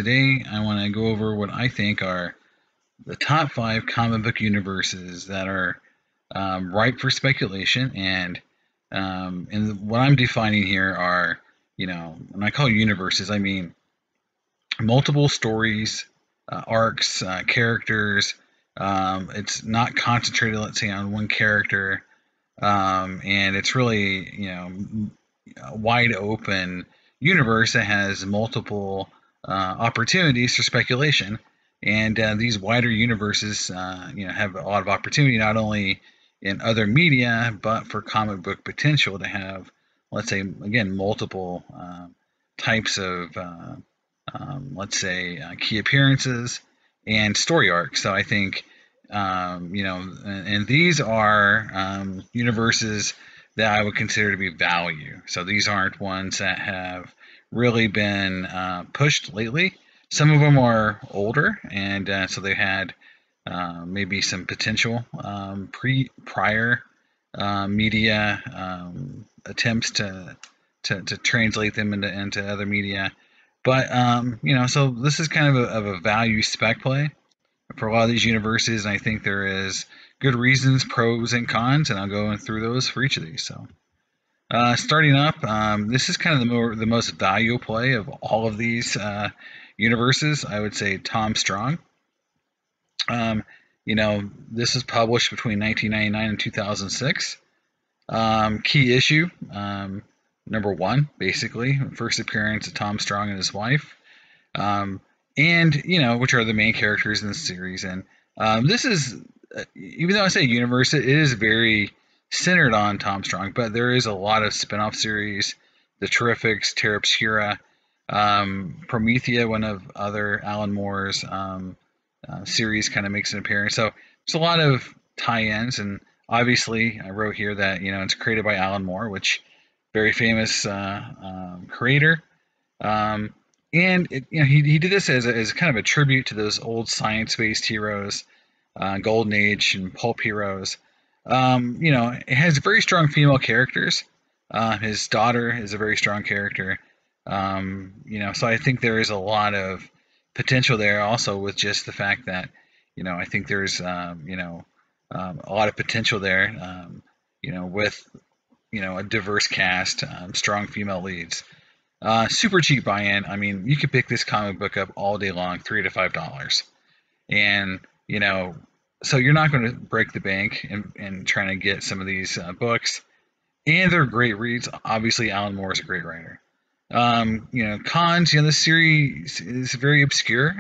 today I want to go over what I think are the top 5 comic book universes that are ripe for speculation. And what I'm defining here are, when I call universes, I mean multiple stories, arcs, characters. It's not concentrated, let's say, on one character, and it's really, a wide open universe that has multiple opportunities for speculation. And these wider universes, have a lot of opportunity not only in other media, but for comic book potential to have, let's say, again, multiple types of, let's say, key appearances and story arcs. So I think, and these are universes that I would consider to be value. So these aren't ones that have really been pushed lately. Some of them are older, and so they had maybe some potential prior media attempts to translate them into other media. But so this is kind of a value spec play for a lot of these universes, and I think there is good reasons, pros and cons, and I'll go through those for each of these. So starting up, this is kind of the most value play of all of these universes. I would say Tom Strong. This was published between 1999 and 2006. Key issue, number 1, basically, first appearance of Tom Strong and his wife. And which are the main characters in the series. And this is, even though I say universe, it is very centered on Tom Strong, but there is a lot of spin-off series, The Terrifics, Terra Obscura, Promethea, one of other Alan Moore's series, kind of makes an appearance. So there's a lot of tie-ins, and obviously I wrote here that it's created by Alan Moore, which very famous creator. And he did this as kind of a tribute to those old science-based heroes, Golden Age and pulp heroes. It has very strong female characters. His daughter is a very strong character. So I think there is a lot of potential there also with just the fact that, I think there's, a lot of potential there, with, a diverse cast, strong female leads. Super cheap buy-in. I mean, you could pick this comic book up all day long, $3 to $5, and so you're not going to break the bank in trying to get some of these books, and they're great reads. Obviously, Alan Moore is a great writer. Cons. This series is very obscure.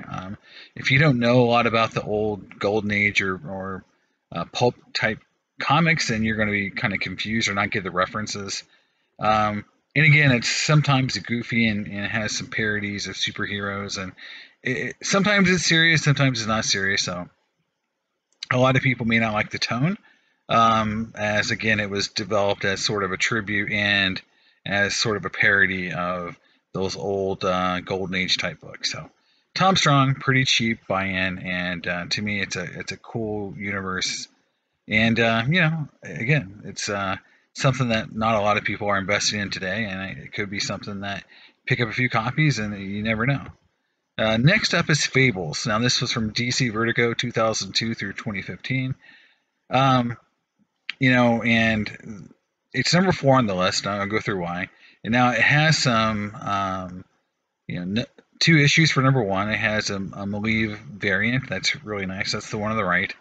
If you don't know a lot about the old Golden Age or pulp type comics, then you're going to be kind of confused or not get the references. And again, it's sometimes goofy and it has some parodies of superheroes, and sometimes it's serious, sometimes it's not serious. So a lot of people may not like the tone, as again, it was developed as sort of a tribute and as sort of a parody of those old Golden Age type books. So Tom Strong, pretty cheap buy-in, and to me, it's a cool universe. And again, it's something that not a lot of people are investing in today, and it could be something that pick up a few copies and you never know. Next up is Fables. Now this was from DC Vertigo 2002 through 2015. And it's number 4 on the list. I'll go through why. And now it has some, 2 issues for number 1. It has a Malieve variant that's really nice. That's the one on the right,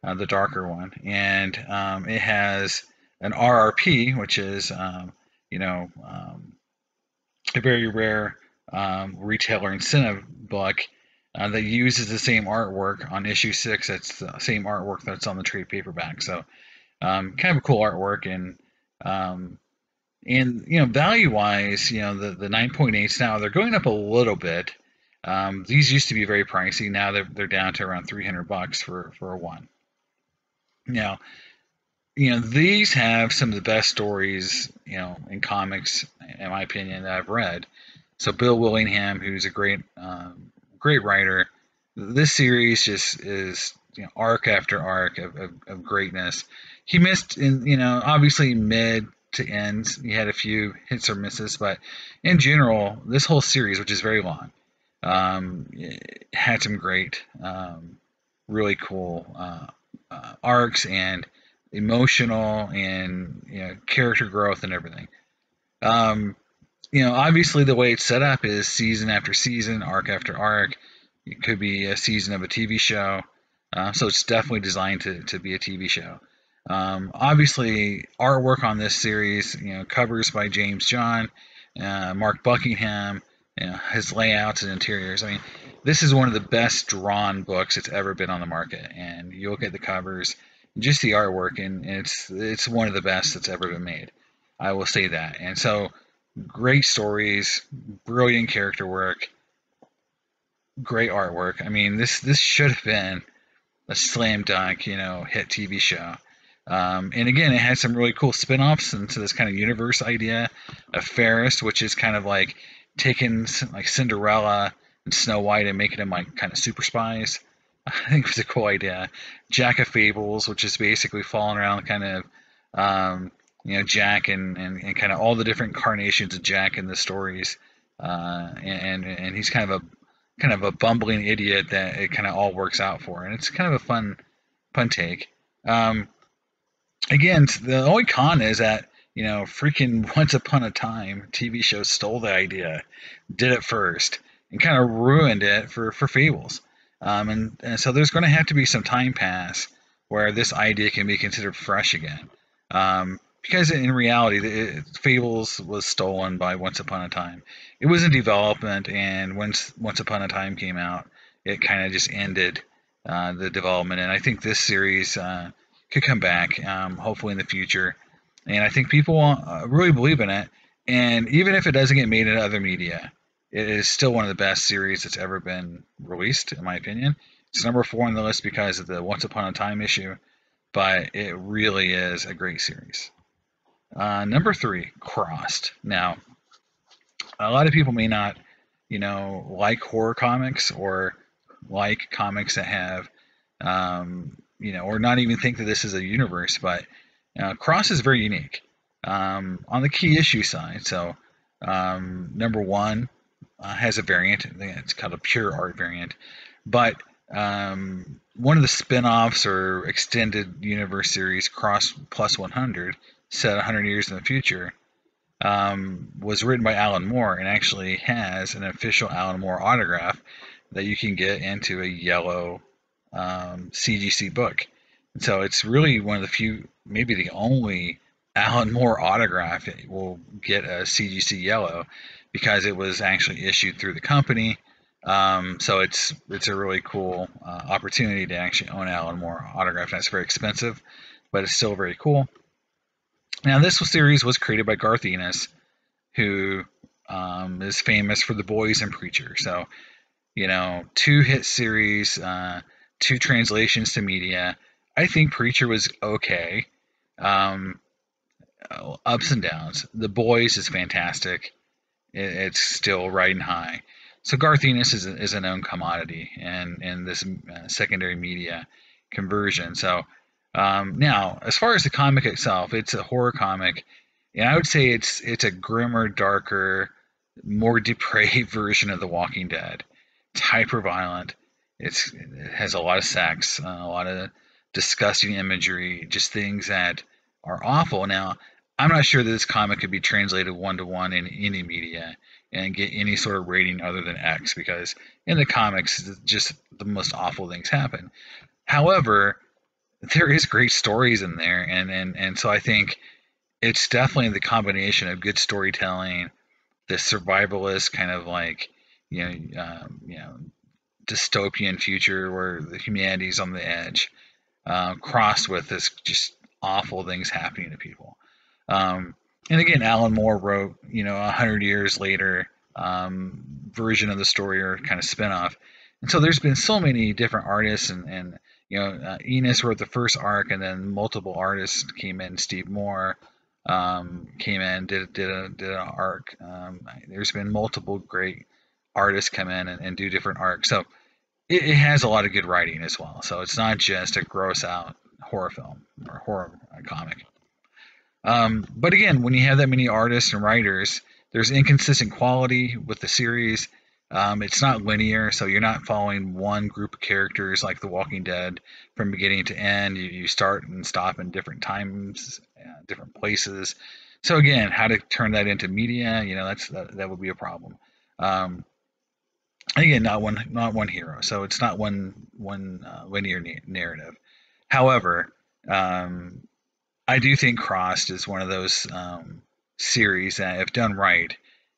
the darker one, and it has an RRP, which is a very rare retailer incentive book that uses the same artwork on issue 6. That's the same artwork that's on the trade paperback. So kind of a cool artwork, and value wise, the 9.8s now they're going up a little bit. These used to be very pricey. Now they're down to around $300 for a 1. Now, these have some of the best stories, in comics, in my opinion, that I've read. So Bill Willingham, who's a great writer, this series just is, arc after arc of greatness. He missed in, obviously mid to ends. He had a few hits or misses, but in general, this whole series, which is very long, It had some great, really cool arcs and emotional and character growth and everything. Um, Obviously the way it's set up is season after season, arc after arc. It could be a season of a TV show, so it's definitely designed to be a TV show. Obviously, artwork on this series, covers by James John, Mark Buckingham, his layouts and interiors. I mean, this is one of the best drawn books that's ever been on the market. And you look at the covers, just the artwork, and it's one of the best that's ever been made. I will say that. And so, great stories, brilliant character work, great artwork. I mean, this should have been a slam dunk, hit TV show. And again, it had some really cool spin-offs into this kind of universe idea of Ferris, which is kind of like taking like Cinderella and Snow White and making them like kind of super spies. I think it was a cool idea. Jack of Fables, which is basically following around kind of Jack and kind of all the different incarnations of Jack in the stories. And he's kind of a bumbling idiot that it kind of all works out for, and it's kind of a fun take. Again, the only con is that freaking Once Upon a Time TV show stole the idea, did it first, and kind of ruined it for Fables. And so there's going to have to be some time pass where this idea can be considered fresh again. Because in reality, Fables was stolen by Once Upon a Time. It was in development, and once Upon a Time came out, it kind of just ended the development. And I think this series could come back, hopefully in the future. And I think people really believe in it. And even if it doesn't get made into other media, it is still one of the best series that's ever been released, in my opinion. It's number 4 on the list because of the Once Upon a Time issue, but it really is a great series. Number 3, Crossed. Now, a lot of people may not, like horror comics or like comics that have, or not even think that this is a universe, but Cross is very unique on the key issue side. So, number 1 has a variant. I think it's called a pure art variant, but one of the spin-offs or extended universe series, Cross Plus 100, set 100 years in the future, was written by Alan Moore and actually has an official Alan Moore autograph that you can get into a yellow CGC book. And so it's really one of the few, maybe the only Alan Moore autograph that will get a CGC yellow because it was actually issued through the company. So it's a really cool opportunity to actually own Alan Moore autograph. That's very expensive, but it's still very cool. Now, this series was created by Garth Ennis, who is famous for The Boys and Preacher. So, 2 hit series, 2 translations to media. I think Preacher was okay. Ups and downs. The Boys is fantastic. It's still riding high. So Garth Ennis is a known commodity in this secondary media conversion. So now, as far as the comic itself, it's a horror comic, and I would say it's a grimmer, darker, more depraved version of The Walking Dead. It's hyper violent. It has a lot of sex, a lot of disgusting imagery, just things that are awful. Now, I'm not sure that this comic could be translated 1-to-1 in any media and get any sort of rating other than X, because in the comics, just the most awful things happen. However, there is great stories in there, and so I think it's definitely the combination of good storytelling, the survivalist kind of like dystopian future where the humanity's on the edge, crossed with this just awful things happening to people. And again, Alan Moore wrote 100 years later version of the story or kind of spinoff, and so there's been so many different artists and Ennis wrote the first arc, and then multiple artists came in. Steve Moore came in, did an arc. There's been multiple great artists come in and do different arcs. So it has a lot of good writing as well. So it's not just a gross out horror film or horror comic. But again, when you have that many artists and writers, there's inconsistent quality with the series. It's not linear, so you're not following one group of characters like The Walking Dead from beginning to end. You start and stop in different times, different places. So again, how to turn that into media, that would be a problem. Um, Again, not one hero, so it's not one linear narrative. However, um, I do think Crossed is one of those series that, if done right,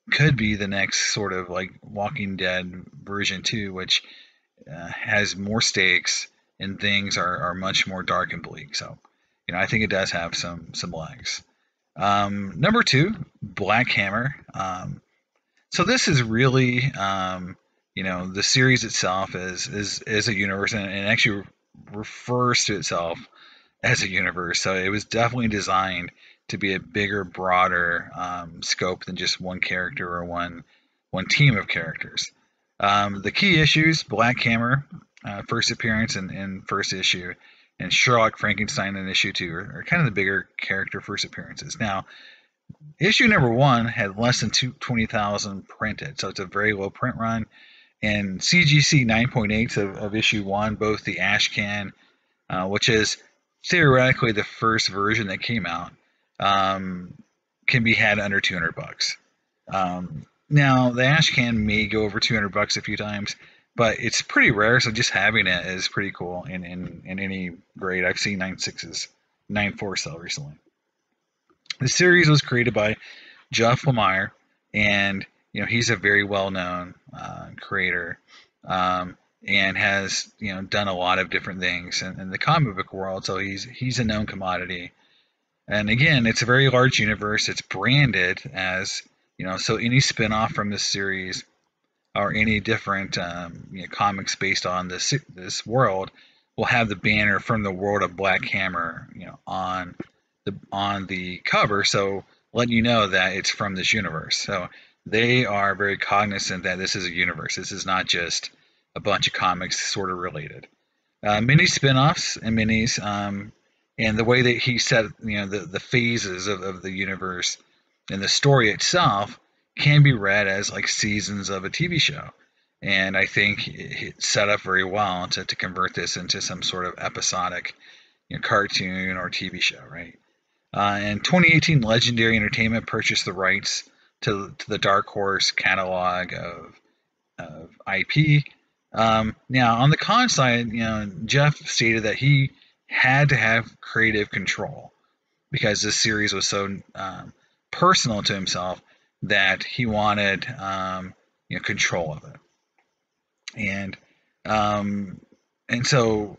could be the next sort of like Walking Dead version 2, which has more stakes and things are much more dark and bleak. So, I think it does have some legs. Number 2, Black Hammer. So this is really, the series itself is a universe, and actually refers to itself as a universe. So it was definitely designed to be a bigger, broader scope than just one character or one team of characters. The key issues: Black Hammer, first appearance and first issue, and Sherlock Frankenstein in issue 2 are kind of the bigger character first appearances. Now, issue number 1 had less than 20,000 printed, so it's a very low print run. And CGC 9.8 of issue 1, both the Ash Can, which is theoretically the first version that came out, can be had under $200. Now the Ash Can may go over $200 a few times, but it's pretty rare. So just having it is pretty cool in any grade. I've seen 9.6s, 9.4 sell recently. The series was created by Jeff Lemire, and he's a very well-known creator, and has done a lot of different things in the comic book world. So he's a known commodity. And again, it's a very large universe. It's branded as so any spinoff from this series or any different comics based on this world will have the banner from the world of Black Hammer on the cover, so letting you know that it's from this universe. So they are very cognizant that this is a universe. This is not just a bunch of comics sort of related. Mini spin-offs and minis, and the way that he set the phases of the universe and the story itself can be read as like seasons of a TV show. And I think it's set up very well to convert this into some sort of episodic cartoon or TV show, right? In 2018, Legendary Entertainment purchased the rights to the Dark Horse catalog of IP. Now, on the con side, Jeff stated that he had to have creative control because this series was so personal to himself that he wanted control of it. And so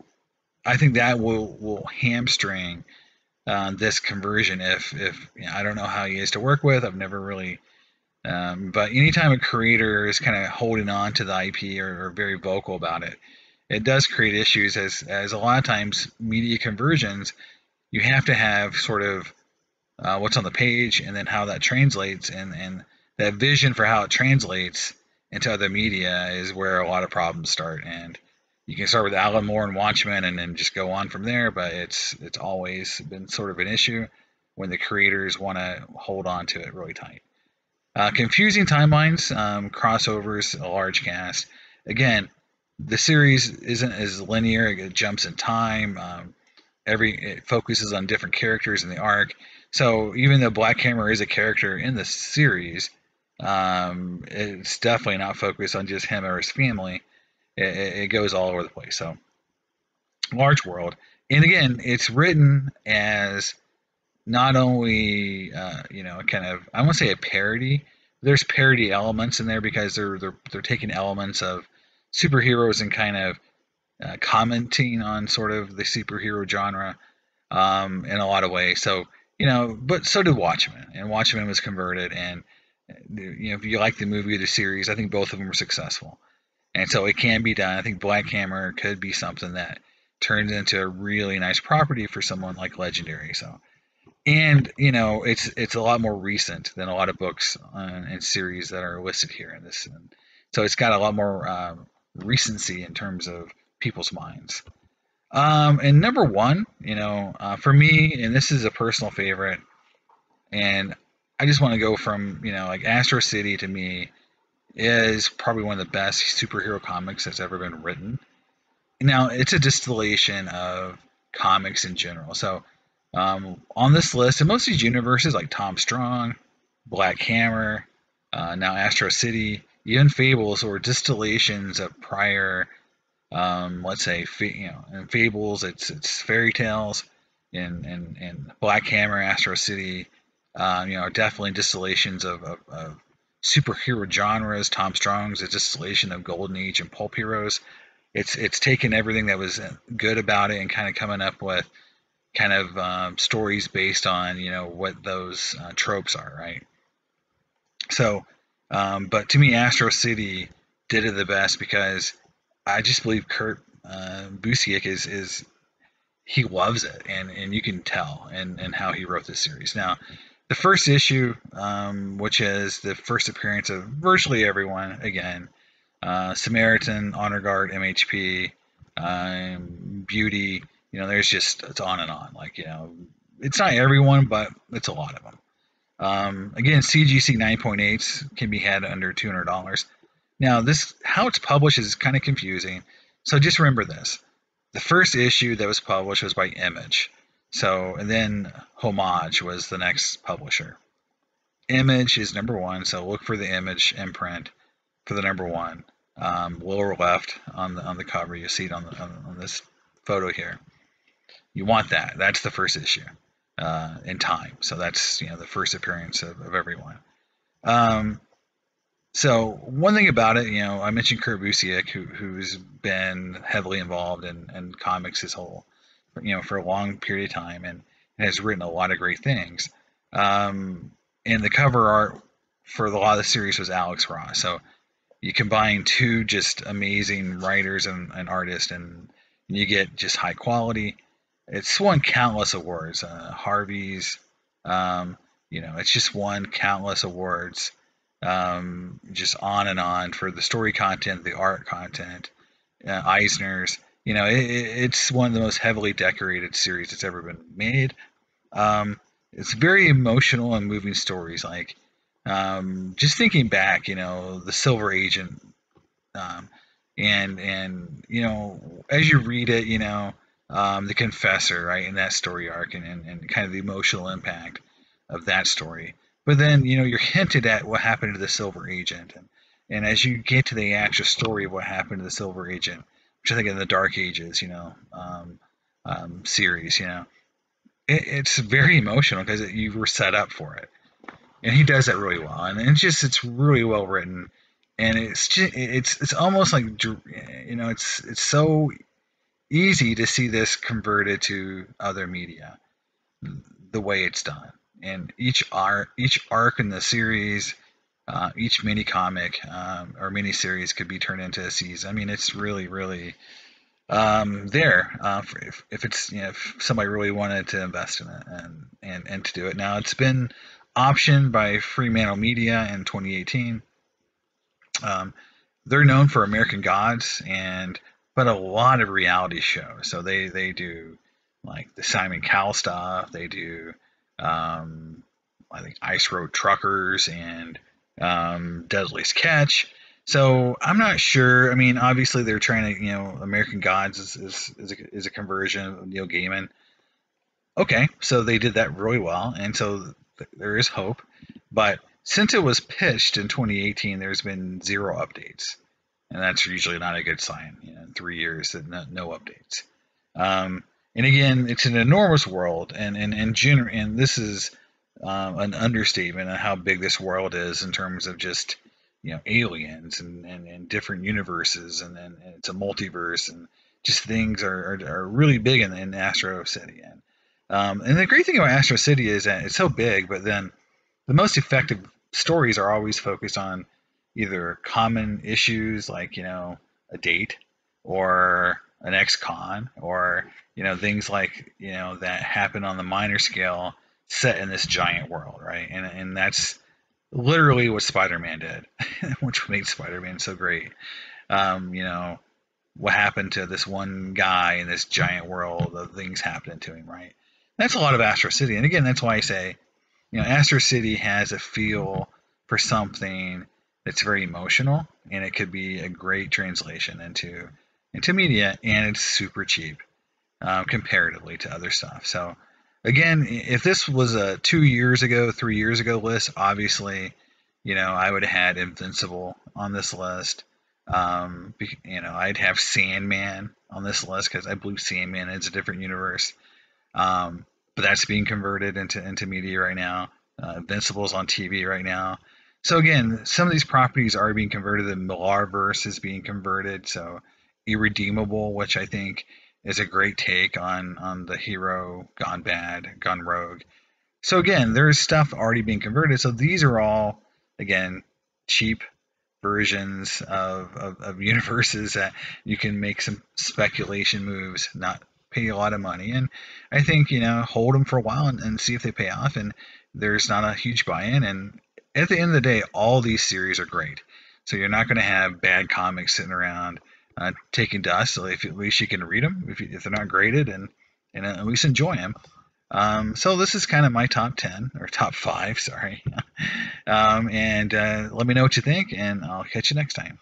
I think that will hamstring this conversion if I don't know how he is to work with. I've never really but anytime a creator is kind of holding on to the IP or very vocal about it, it does create issues as a lot of times media conversions, you have to have sort of what's on the page and then how that translates, and that vision for how it translates into other media is where a lot of problems start. And you can start with Alan Moore and Watchmen and then just go on from there, but it's always been sort of an issue when the creators want to hold on to it really tight. Confusing timelines, crossovers, a large cast. Again, the series isn't as linear. It jumps in time. It focuses on different characters in the arc. So even though Black Hammer is a character in the series, it's definitely not focused on just him or his family. It goes all over the place. So large world. And again, it's written as not only kind of, I won't say a parody. There's parody elements in there because they're taking elements of superheroes and kind of commenting on sort of the superhero genre in a lot of ways. So but so did Watchmen, and Watchmen was converted. And if you like the movie or the series, I think both of them were successful, and so it can be done. I think Black Hammer could be something that turns into a really nice property for someone like Legendary. So. And it's a lot more recent than a lot of books and series that are listed here in this, and so it's got a lot more recency in terms of people's minds. And number 1, for me, and this is a personal favorite, and I just want to go from like Astro City to me is probably one of the best superhero comics that's ever been written. Now, it's a distillation of comics in general. So, on this list, in most of these universes, like Tom Strong, Black Hammer, now Astro City, even Fables, or distillations of prior, let's say, in Fables, it's fairy tales, in Black Hammer, Astro City, definitely distillations of superhero genres. Tom Strong's a distillation of Golden Age and pulp heroes. It's taken everything that was good about it and kind of coming up with kind of stories based on what those tropes are, right? So, but to me, Astro City did it the best because I just believe Kurt Busiek is he loves it, and you can tell and how he wrote this series. Now, the first issue, which is the first appearance of virtually everyone again, Samaritan, Honor Guard, MHP, Beauty. There's just it's on and on. Like it's not everyone, but it's a lot of them. Again, CGC 9.8s can be had under $200. Now, this how it's published is kind of confusing. So just remember this: the first issue that was published was by Image. So, and then Homage was the next publisher. Image is number one, so look for the Image imprint for the number one. Lower left on the cover, you see it on this photo here. You want that. That's the first issue in time. So that's the first appearance of everyone. So one thing about it, I mentioned Kurt Busiek, who's been heavily involved in comics his whole, for a long period of time, and has written a lot of great things. And the cover art for a lot of the series was Alex Ross. So you combine two just amazing writers and artists, and you get just high quality. It's won countless awards, Harvey's. It's just won countless awards, just on and on for the story content, the art content, Eisner's. It's one of the most heavily decorated series that's ever been made. It's very emotional and moving stories. Like just thinking back, the Silver Agent, and as you read it, the Confessor, right, in that story arc, and kind of the emotional impact of that story. But then you're hinted at what happened to the Silver Agent, and as you get to the actual story of what happened to the Silver Agent, which I think in the Dark Ages, series, it's very emotional because you were set up for it, and he does that really well, and it's really well written, and it's almost like it's so easy to see this converted to other media, the way it's done, and each arc in the series, each mini comic or mini series could be turned into a season. I mean, it's really there if it's if somebody really wanted to invest in it and to do it. Now it's been optioned by Fremantle Media in 2018. They're known for American Gods but a lot of reality shows. So they do like the Simon Cowell stuff. They do I think Ice Road Truckers and Deadliest Catch. So I'm not sure. I mean, obviously they're trying to, American Gods is a conversion of Neil Gaiman. Okay, so they did that really well, and so there is hope. But since it was pitched in 2018, there's been zero updates, and that's usually not a good sign. In 3 years, that no updates. And again, it's an enormous world, and this is an understatement on how big this world is in terms of just aliens and different universes, and it's a multiverse, and just things are really big in Astro City. And the great thing about Astro City is that it's so big, but then the most effective stories are always focused on either common issues like a date or an ex-con, or things like that happen on the minor scale set in this giant world, right? And that's literally what Spider-Man did, which made Spider-Man so great. What happened to this one guy in this giant world of things happening to him, right? That's a lot of Astro City. And again, that's why I say, Astro City has a feel for something It's very emotional, and it could be a great translation into media, and it's super cheap comparatively to other stuff. So again, if this was a 2 years ago, 3 years ago list, obviously, I would have had Invincible on this list. I'd have Sandman on this list because I believe Sandman is a different universe. But that's being converted into media right now. Invincible's on TV right now. So again, some of these properties are being converted. The Millarverse is being converted. So Irredeemable, which I think is a great take on the hero gone bad, gone rogue. So again, there's stuff already being converted. So these are all, again, cheap versions of universes that you can make some speculation moves, not pay a lot of money. And I think, hold them for a while and see if they pay off. And there's not a huge buy-in. And at the end of the day, all these series are great. So you're not going to have bad comics sitting around taking dust. So if at least you can read them if they're not graded and at least enjoy them. So this is kind of my top 10 or top 5, sorry. And let me know what you think, and I'll catch you next time.